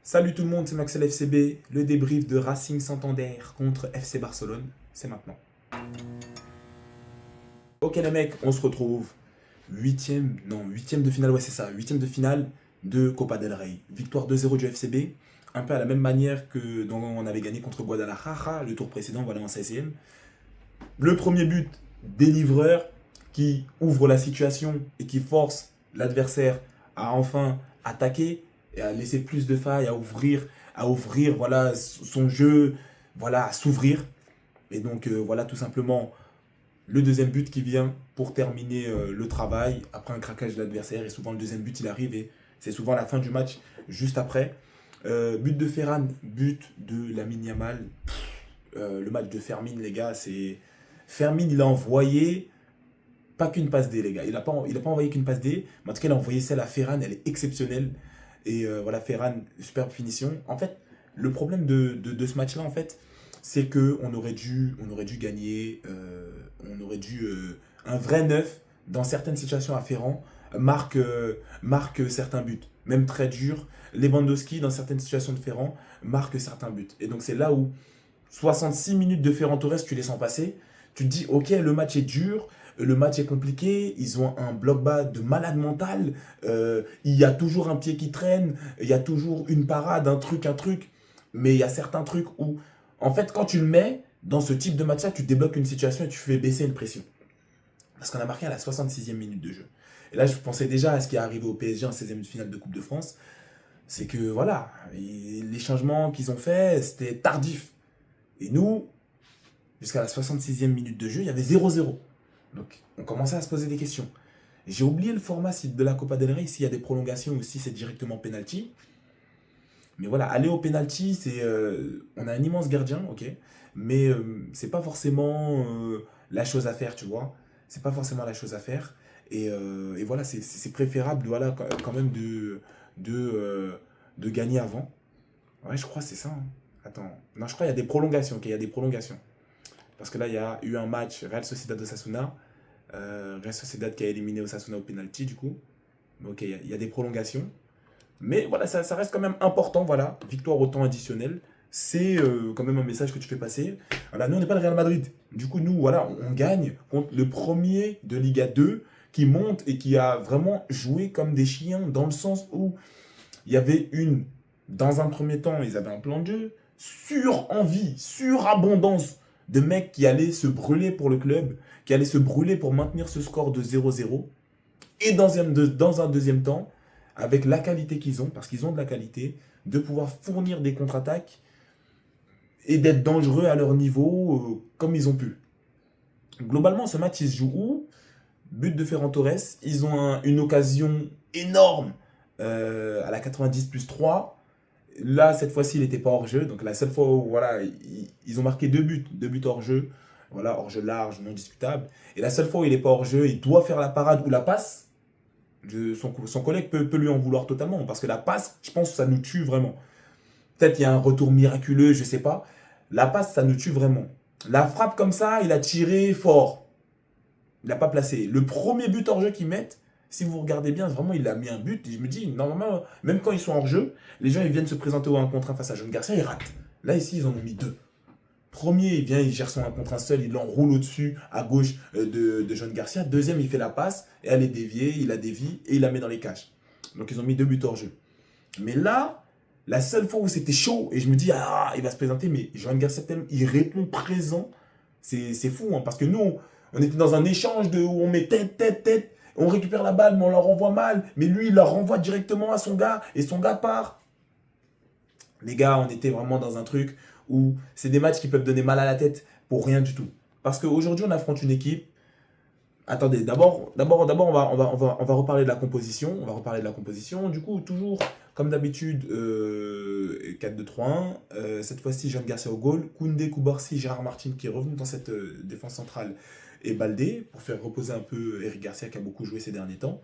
Salut tout le monde, c'est Maxel FCB, le débrief de Racing Santander contre FC Barcelone, c'est maintenant. Ok les mecs, on se retrouve. Huitième de finale, ouais c'est ça, huitième de finale de Copa del Rey. Victoire 2-0 du FCB, un peu à la même manière que dont on avait gagné contre Guadalajara le tour précédent, voilà en 16e. Le premier but des livreurs qui ouvre la situation et qui force l'adversaire à enfin attaquer et à laisser plus de failles, à ouvrir voilà, son jeu, voilà, à s'ouvrir. Et donc voilà tout simplement le deuxième but qui vient pour terminer le travail après un craquage de l'adversaire. Et souvent le deuxième but il arrive et c'est souvent la fin du match juste après. But de Ferran, but de Lamine Yamal. Le match de Fermin, les gars, c'est. Fermin, il a envoyé pas qu'une passe D, les gars. Il a pas envoyé qu'une passe D, mais en tout cas, il a envoyé celle à Ferran, elle est exceptionnelle. Et voilà, Ferran, superbe finition. En fait, le problème de ce match-là, en fait, c'est qu'on aurait dû gagner, on aurait dû. Un vrai neuf, dans certaines situations à Ferran, marque certains buts. Même très dur. Lewandowski, dans certaines situations de Ferran, marque certains buts. Et donc, c'est là où 66 minutes de Ferran Torres, tu les sens passer. Tu te dis, ok, le match est dur, le match est compliqué, ils ont un bloc bas de malade mental, il y a toujours un pied qui traîne, il y a toujours une parade, un truc. Mais il y a certains trucs où, en fait, quand tu le mets dans ce type de match-là, tu débloques une situation et tu fais baisser une pression. Parce qu'on a marqué à la 66e minute de jeu. Et là, je pensais déjà à ce qui est arrivé au PSG en 16e de finale de Coupe de France. C'est que, voilà, les changements qu'ils ont faits, c'était tardif. Et nous, jusqu'à la 66e minute de jeu, il y avait 0-0. Donc, on commençait à se poser des questions. J'ai oublié le format de la Copa del Rey, s'il y a des prolongations ou si c'est directement penalty. Mais voilà, aller au penalty, c'est. On a un immense gardien, ok. Mais c'est pas forcément la chose à faire, tu vois. C'est pas forcément la chose à faire. Et voilà, c'est préférable, voilà, quand même de gagner avant. Ouais, je crois que c'est ça, hein. Attends. Non, je crois qu'il y a des prolongations, ok, il y a des prolongations. Parce que là, il y a eu un match Real Sociedad-Osasuna. Real Sociedad qui a éliminé Osasuna au penalty, du coup. Mais ok, il y a des prolongations. Mais voilà, ça reste quand même important. Voilà, victoire au temps additionnel. C'est quand même un message que tu fais passer. Voilà, nous, on n'est pas le Real Madrid. Du coup, nous, voilà, on gagne contre le premier de Liga 2 qui monte et qui a vraiment joué comme des chiens dans le sens où il y avait une. Dans un premier temps, ils avaient un plan de jeu sur envie, sur abondance de mecs qui allaient se brûler pour le club, qui allaient se brûler pour maintenir ce score de 0-0. Et dans un deuxième temps, avec la qualité qu'ils ont, parce qu'ils ont de la qualité, de pouvoir fournir des contre-attaques et d'être dangereux à leur niveau comme ils ont pu. Globalement, ce match, il se joue où? But de Ferran Torres. Ils ont une occasion énorme à la 90 plus 3. Là, cette fois-ci, il n'était pas hors jeu. Donc, la seule fois où voilà, ils ont marqué deux buts hors jeu. Voilà, hors jeu large, non discutable. Et la seule fois où il n'est pas hors jeu, il doit faire la parade ou la passe. Son collègue peut lui en vouloir totalement. Parce que la passe, je pense que ça nous tue vraiment. Peut-être il y a un retour miraculeux, je ne sais pas. La passe, ça nous tue vraiment. La frappe comme ça, il a tiré fort. Il n'a pas placé. Le premier but hors jeu qu'ils mettent, si vous regardez bien, vraiment, il a mis un but. Et je me dis, normalement, même quand ils sont hors jeu, les gens ils viennent se présenter au 1 contre 1 face à John Garcia, ils ratent. Là, ici, ils en ont mis deux. Premier, il vient, il gère son 1 contre 1 seul, il l'enroule au-dessus, à gauche de John Garcia. Deuxième, il fait la passe, et elle est déviée, il la dévie, et il la met dans les cages. Donc, ils ont mis deux buts hors jeu. Mais là, la seule fois où c'était chaud, et je me dis, ah, il va se présenter, mais John Garcia, il répond présent. C'est fou, hein, parce que nous, on était dans un échange où on met tête, tête, tête, on récupère la balle, mais on la renvoie mal. Mais lui, il la renvoie directement à son gars, et son gars part. Les gars, on était vraiment dans un truc où c'est des matchs qui peuvent donner mal à la tête pour rien du tout. Parce qu'aujourd'hui, on affronte une équipe. Attendez, d'abord, on va reparler de la composition. On va reparler de la composition. Du coup, toujours, comme d'habitude, 4-2-3-1. Cette fois-ci, Jean Garcia au goal. Koundé, Koubarsi, Gérard Martin qui est revenu dans cette défense centrale et Baldé pour faire reposer un peu Eric Garcia qui a beaucoup joué ces derniers temps.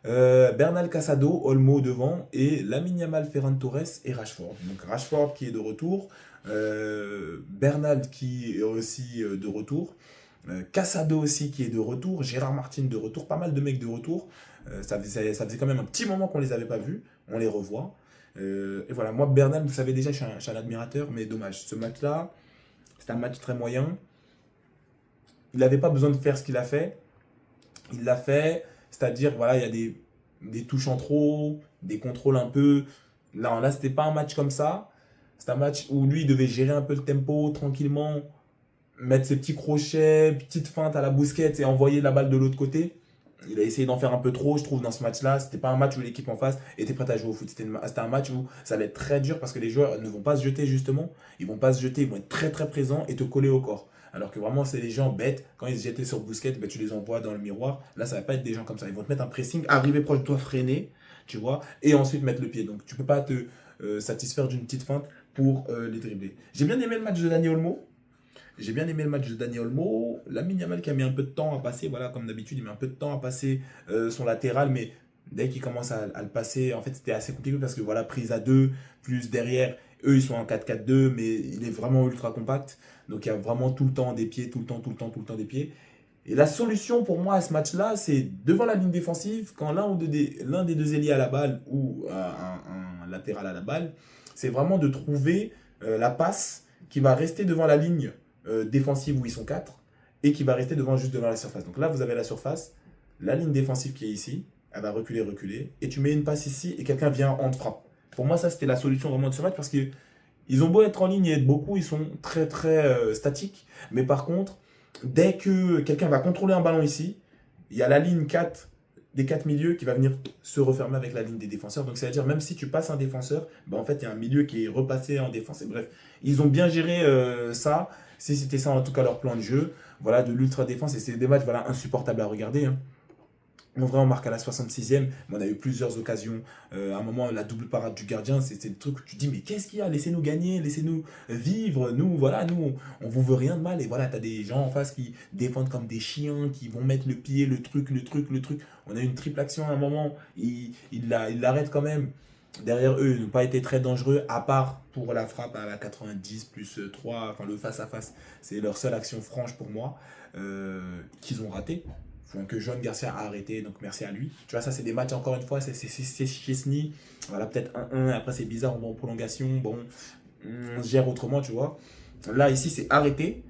Bernal Casado, Olmo devant et Lamine Yamal, Ferran Torres et Rashford. Donc Rashford qui est de retour, Bernal qui est aussi de retour, Casado aussi qui est de retour, Gérard Martin de retour, pas mal de mecs de retour. Ça faisait quand même un petit moment qu'on les avait pas vus, on les revoit. Et voilà, moi, Bernal, vous savez déjà, je suis un admirateur, mais dommage. Ce match-là, c'était un match très moyen. Il n'avait pas besoin de faire ce qu'il a fait. Il l'a fait, c'est-à-dire, voilà, il y a des touches en trop, des contrôles un peu. Là, c'était pas un match comme ça. C'est un match où lui, il devait gérer un peu le tempo tranquillement, mettre ses petits crochets, petites feintes à la Busquets et envoyer la balle de l'autre côté. Il a essayé d'en faire un peu trop, je trouve, dans ce match-là. C'était pas un match où l'équipe en face était prête à jouer au foot. C'était un match où ça allait être très dur parce que les joueurs ne vont pas se jeter, justement. Ils vont pas se jeter, ils vont être très très présents et te coller au corps. Alors que vraiment, c'est les gens bêtes. Quand ils se jetaient sur Busquets, ben, tu les envoies dans le miroir. Là, ça va pas être des gens comme ça. Ils vont te mettre un pressing, arriver proche de toi, freiner, tu vois, et ensuite mettre le pied. Donc, tu peux pas te satisfaire d'une petite feinte pour les dribbler. J'ai bien aimé le match de Dani Olmo. J'ai bien aimé le match de Dani Olmo. Lamine Yamal qui a mis un peu de temps à passer, voilà, comme d'habitude, il met un peu de temps à passer son latéral, mais dès qu'il commence à le passer, en fait, c'était assez compliqué parce que voilà, prise à deux, plus derrière, eux, ils sont en 4-4-2, mais il est vraiment ultra compact. Donc il y a vraiment tout le temps des pieds, tout le temps, tout le temps, tout le temps des pieds. Et la solution pour moi à ce match-là, c'est devant la ligne défensive, quand l'un des deux ailiers à la balle ou un latéral à la balle, c'est vraiment de trouver la passe qui va rester devant la ligne défensive où ils sont 4 et qui va rester juste devant la surface. Donc là, vous avez la surface, la ligne défensive qui est ici, elle va reculer, reculer, et tu mets une passe ici et quelqu'un vient en te frappe. Pour moi, ça, c'était la solution vraiment de ce match parce que ils ont beau être en ligne et être beaucoup, ils sont très très statiques. Mais par contre, dès que quelqu'un va contrôler un ballon ici, il y a la ligne 4 des 4 milieux qui va venir se refermer avec la ligne des défenseurs. Donc, c'est-à-dire, même si tu passes un défenseur, bah, en fait, il y a un milieu qui est repassé en défense. Et bref, ils ont bien géré ça. Si c'était ça, en tout cas, leur plan de jeu. Voilà, de l'ultra-défense. Et c'est des matchs voilà, insupportables à regarder. Hein. En vrai, on marque à la 66e, mais on a eu plusieurs occasions. À un moment, la double parade du gardien, c'est le truc où tu te dis, mais qu'est-ce qu'il y a? Laissez-nous gagner, laissez-nous vivre. Nous, voilà, nous, on vous veut rien de mal. Et voilà, tu as des gens en face qui défendent comme des chiens, qui vont mettre le pied, le truc, le truc, le truc. On a eu une triple action à un moment, il l'arrête quand même. Derrière eux, ils n'ont pas été très dangereux, à part pour la frappe à la 90 plus 3, enfin le face-à-face. C'est leur seule action franche pour moi, qu'ils ont raté. Que Joan Garcia a arrêté, donc merci à lui. Tu vois, ça, c'est des matchs, encore une fois, c'est Chesney. Voilà, peut-être 1-1, après c'est bizarre, on va en prolongation, bon, on gère autrement, tu vois. Là, ici, c'est arrêté,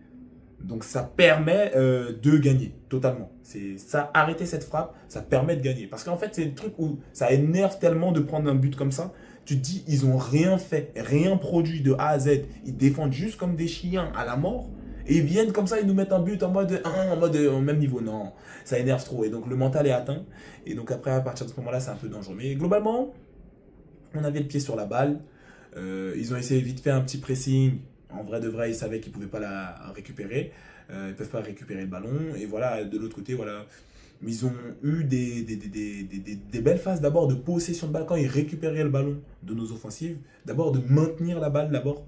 donc ça permet de gagner, totalement. C'est ça, arrêter cette frappe, ça permet de gagner. Parce qu'en fait, c'est le truc où ça énerve tellement de prendre un but comme ça. Tu te dis, ils ont rien fait, rien produit de A à Z. Ils défendent juste comme des chiens à la mort. Et ils viennent comme ça, ils nous mettent un but en mode 1, en mode au même niveau. Non, ça énerve trop. Et donc le mental est atteint. Et donc après, à partir de ce moment-là, c'est un peu dangereux. Mais globalement, on avait le pied sur la balle. Ils ont essayé vite fait un petit pressing. En vrai de vrai, ils savaient qu'ils ne pouvaient pas la récupérer. Ils ne peuvent pas récupérer le ballon. Et voilà, de l'autre côté, voilà. Ils ont eu des belles phases d'abord de possession de balle quand ils récupéraient le ballon de nos offensives. D'abord de maintenir la balle, d'abord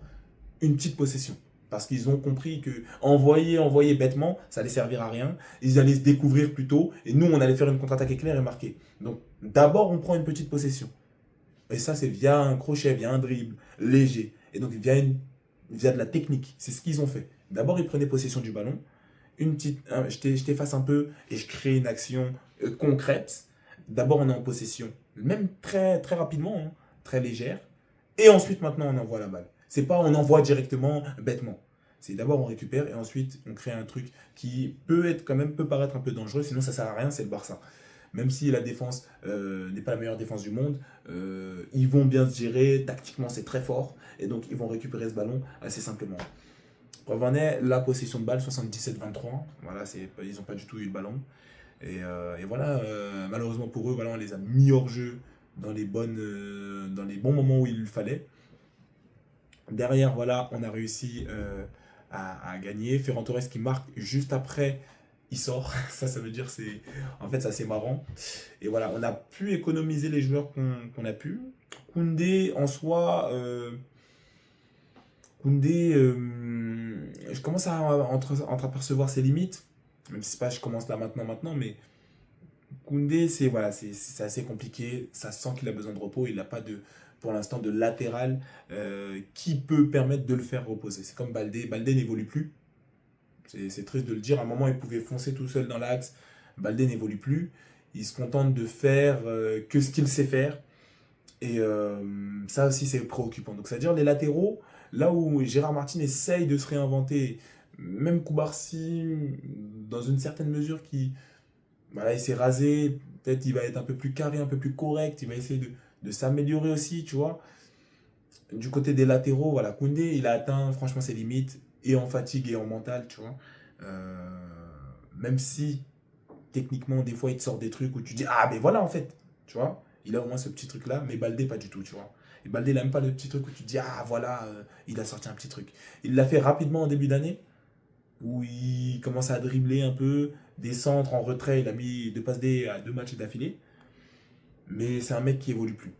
une petite possession. Parce qu'ils ont compris que envoyer bêtement, ça allait servir à rien. Ils allaient se découvrir plus tôt. Et nous, on allait faire une contre-attaque éclair et marquer. Donc, d'abord, on prend une petite possession. Et ça, c'est via un crochet, via un dribble léger. Et donc, via de la technique. C'est ce qu'ils ont fait. D'abord, ils prenaient possession du ballon. Je t'efface un peu et je crée une action concrète. D'abord, on est en possession, même très, très rapidement, hein, très légère. Et ensuite, maintenant, on envoie la balle. C'est pas on envoie directement, bêtement. C'est d'abord on récupère et ensuite on crée un truc qui peut paraître un peu dangereux, sinon ça sert à rien, c'est le Barça. Même si la défense n'est pas la meilleure défense du monde, ils vont bien se gérer, tactiquement c'est très fort, et donc ils vont récupérer ce ballon assez simplement. Preuve en est, la possession de balle, 77-23, voilà, ils n'ont pas du tout eu le ballon. Et voilà, malheureusement pour eux, voilà, on les a mis hors jeu dans dans les bons moments où il le fallait. Derrière, voilà, on a réussi à gagner. Ferran Torres qui marque juste après, il sort. Ça veut dire en fait, c'est assez marrant. Et voilà, on a pu économiser les joueurs qu'on a pu. Koundé, en soi, Koundé, je commence à entreapercevoir ses limites. Même si c'est pas je commence là maintenant, mais Koundé, c'est assez compliqué. Ça sent qu'il a besoin de repos. Il n'a pas pour l'instant de latéral qui peut permettre de le faire reposer. C'est comme Baldé. Baldé n'évolue plus. C'est triste de le dire. À un moment, il pouvait foncer tout seul dans l'axe. Baldé n'évolue plus. Il se contente de faire que ce qu'il sait faire. Et ça aussi, c'est préoccupant. Donc, c'est-à-dire les latéraux, là où Gérard Martin essaye de se réinventer, même Koubarsi, dans une certaine mesure, qui, voilà, il s'est rasé, peut-être il va être un peu plus carré, un peu plus correct, il va essayer de s'améliorer aussi, tu vois. Du côté des latéraux, voilà, Koundé, il a atteint franchement ses limites, et en fatigue et en mental, tu vois. Euh, Même si techniquement, des fois, il te sort des trucs où tu dis, ah, mais voilà, en fait, tu vois, il a au moins ce petit truc-là, mais Baldé, pas du tout, tu vois. Et Baldé, il n'a même pas le petit truc où tu te dis, ah, voilà, il a sorti un petit truc. Il l'a fait rapidement en début d'année, où il commence à dribbler un peu, des centres en retrait, il a mis deux passes D à deux matchs d'affilée, mais c'est un mec qui évolue plus.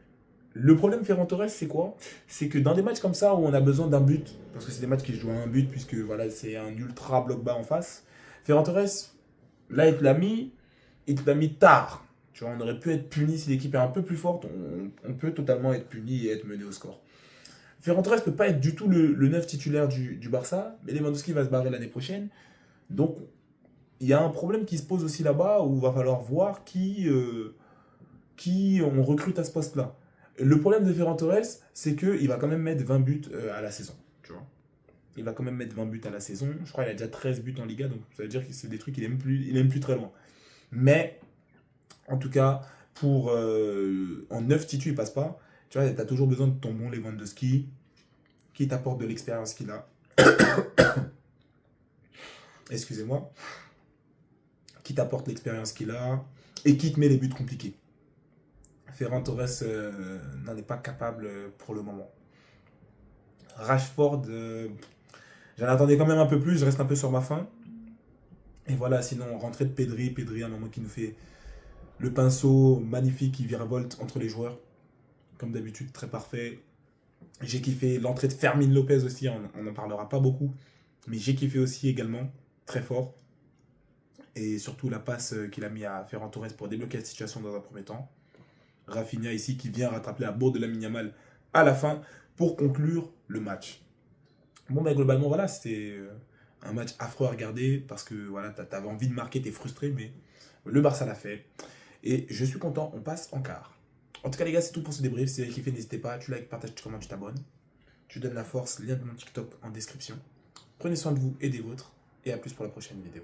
Le problème Ferran Torres, c'est quoi? C'est que dans des matchs comme ça où on a besoin d'un but, parce que c'est des matchs qui se jouent à un but, puisque voilà, c'est un ultra bloc bas en face, Ferran Torres, là, il te l'a mis tard. Tu vois, on aurait pu être puni si l'équipe est un peu plus forte, on peut totalement être puni et être mené au score. Ferran Torres ne peut pas être du tout le 9 titulaire du Barça, mais Lewandowski va se barrer l'année prochaine. Donc, il y a un problème qui se pose aussi là-bas où il va falloir voir qui on recrute à ce poste-là. Le problème de Ferran Torres, c'est qu'il va quand même mettre 20 buts à la saison. Tu vois, il va quand même mettre 20 buts à la saison. Je crois qu'il a déjà 13 buts en Liga, donc ça veut dire que c'est des trucs qu'il est même plus très loin. Mais, en tout cas, pour en 9 titus, il passe pas. Tu vois, tu as toujours besoin de ton bon Lewandowski qui t'apporte de l'expérience qu'il a. Excusez-moi. Qui t'apporte l'expérience qu'il a et qui te met les buts compliqués. Ferran Torres n'en est pas capable pour le moment. Rashford, j'en attendais quand même un peu plus, je reste un peu sur ma faim. Et voilà, sinon, rentrée de Pedri, Pedri, un moment qui nous fait le pinceau magnifique, qui virevolte entre les joueurs. Comme d'habitude, très parfait. J'ai kiffé l'entrée de Fermin Lopez aussi, on n'en parlera pas beaucoup. Mais j'ai kiffé aussi également, très fort. Et surtout la passe qu'il a mis à Ferran Torres pour débloquer la situation dans un premier temps. Rafinha ici qui vient rattraper la bourde de la Yamal à la fin pour conclure le match. Bon, ben globalement, voilà, c'était un match affreux à regarder parce que voilà, t'avais envie de marquer, t'es frustré, mais le Barça l'a fait. Et je suis content, on passe en quart. En tout cas, les gars, c'est tout pour ce débrief. Si vous avez kiffé, n'hésitez pas. Tu likes, partages, tu commentes, tu t'abonnes. Tu donnes la force, lien de mon TikTok en description. Prenez soin de vous et des vôtres. Et à plus pour la prochaine vidéo.